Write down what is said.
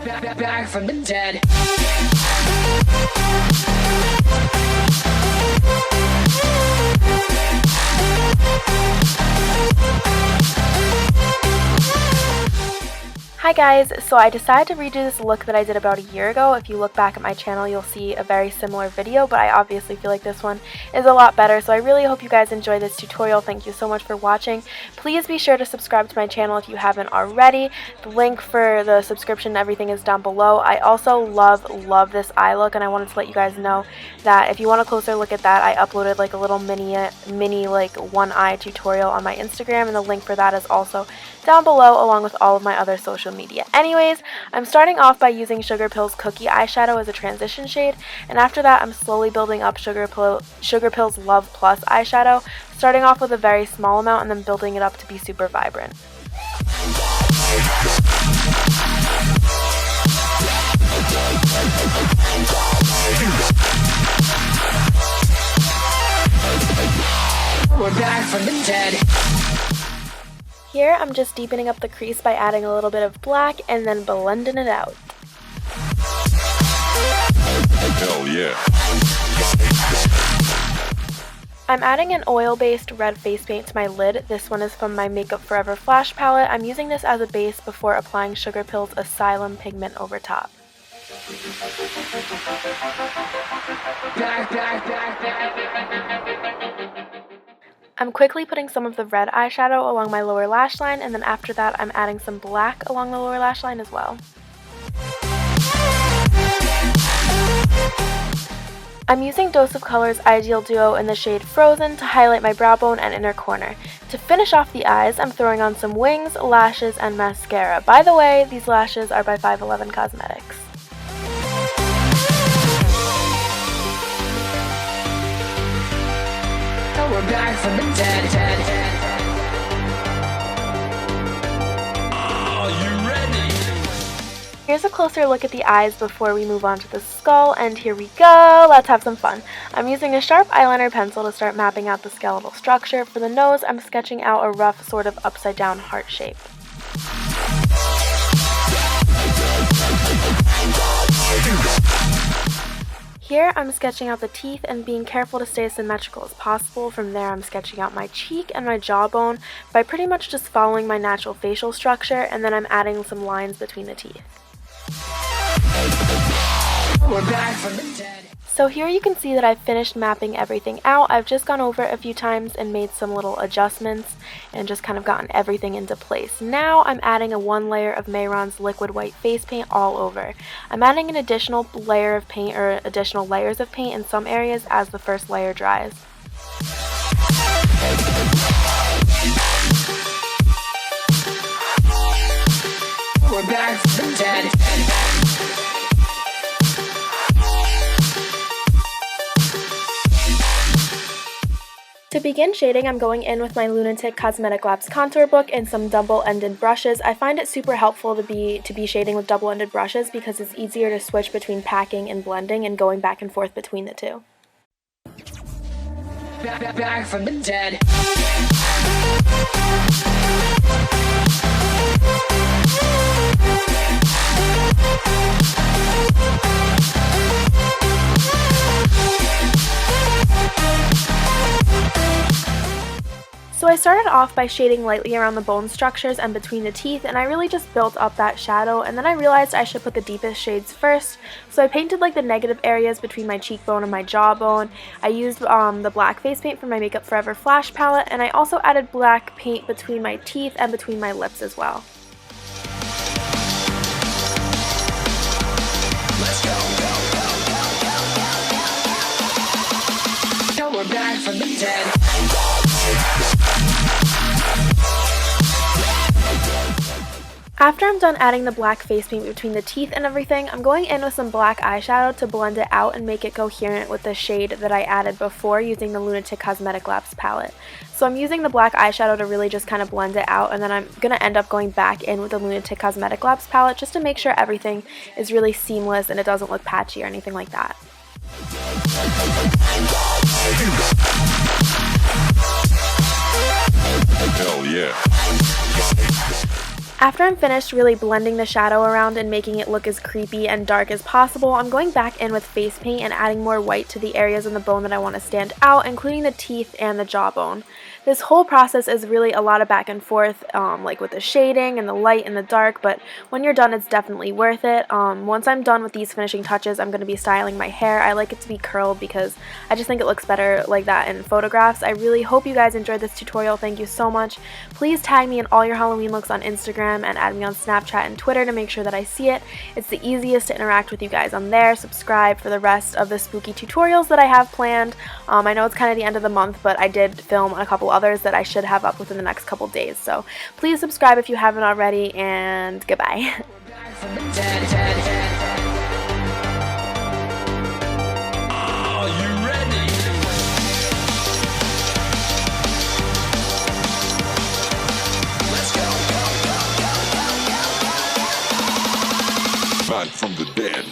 Back from the dead. Hi guys, so I decided to redo this look that I did about a year ago. If you look back at my channel, you'll see a very similar video, but I obviously feel like this one is a lot better, so I really hope you guys enjoy this tutorial. Thank you so much for watching. Please be sure to subscribe to my channel if you haven't already. The link for the subscription and everything is down below. I also love this eye look, and I wanted to let you guys know that if you want a closer look at that, I uploaded like a little mini like one eye tutorial on my Instagram, and the link for that is also down below along with all of my other social media. Anyways, I'm starting off by using Sugarpill's Cookie eyeshadow as a transition shade, and after that I'm slowly building up Sugarpill's Love Plus eyeshadow, starting off with a very small amount and then building it up to be super vibrant. We're back from the dead. Here, I'm just deepening up the crease by adding a little bit of black and then blending it out. Hell yeah. I'm adding an oil-based red face paint to my lid. This one is from my Makeup Forever Flash palette. I'm using this as a base before applying Sugarpill's Asylum pigment over top. I'm quickly putting some of the red eyeshadow along my lower lash line, and then after that I'm adding some black along the lower lash line as well. I'm using Dose of Color's Ideal Duo in the shade Frozen to highlight my brow bone and inner corner. To finish off the eyes, I'm throwing on some wings, lashes, and mascara. By the way, these lashes are by 511 Cosmetics. We're back from the dead. Are you ready? Here's a closer look at the eyes before we move on to the skull, and here we go. Let's have some fun. I'm using a sharp eyeliner pencil to start mapping out the skeletal structure. For the nose, I'm sketching out a rough sort of upside down heart shape. Here, I'm sketching out the teeth and being careful to stay as symmetrical as possible. From there, I'm sketching out my cheek and my jawbone by pretty much just following my natural facial structure, and then I'm adding some lines between the teeth. We're back from the dead. So here you can see that I've finished mapping everything out. I've just gone over it a few times and made some little adjustments and just kind of gotten everything into place. Now I'm adding a one layer of Mehron's liquid white face paint all over. I'm adding an additional layer of paint or additional layers of paint in some areas as the first layer dries. We're back from the dead. To begin shading, I'm going in with my Lunatic Cosmetic Labs contour book and some double-ended brushes. I find it super helpful to be shading with double-ended brushes because it's easier to switch between packing and blending and going back and forth between the two. Back from the dead. So I started off by shading lightly around the bone structures and between the teeth, and I really just built up that shadow, and then I realized I should put the deepest shades first. So I painted like the negative areas between my cheekbone and my jawbone. I used the black face paint from my Makeup Forever Flash palette, and I also added black paint between my teeth and between my lips as well. We're back from the dead. After I'm done adding the black face paint between the teeth and everything, I'm going in with some black eyeshadow to blend it out and make it coherent with the shade that I added before using the Lunatic Cosmetic Labs palette. So I'm using the black eyeshadow to really just kind of blend it out, and then I'm going to end up going back in with the Lunatic Cosmetic Labs palette just to make sure everything is really seamless and it doesn't look patchy or anything like that. Hell yeah. After I'm finished really blending the shadow around and making it look as creepy and dark as possible, I'm going back in with face paint and adding more white to the areas in the bone that I want to stand out, including the teeth and the jawbone. This whole process is really a lot of back and forth, like with the shading and the light and the dark, but when you're done, it's definitely worth it. Once I'm done with these finishing touches, I'm going to be styling my hair. I like it to be curled because I just think it looks better like that in photographs. I really hope you guys enjoyed this tutorial. Thank you so much. Please tag me in all your Halloween looks on Instagram and add me on Snapchat and Twitter to make sure that I see it. It's the easiest to interact with you guys on there. Subscribe for the rest of the spooky tutorials that I have planned. I know it's kind of the end of the month, but I did film a couple others that I should have up within the next couple days. So please subscribe if you haven't already, and goodbye. Are you ready? Let's go. Back from the dead.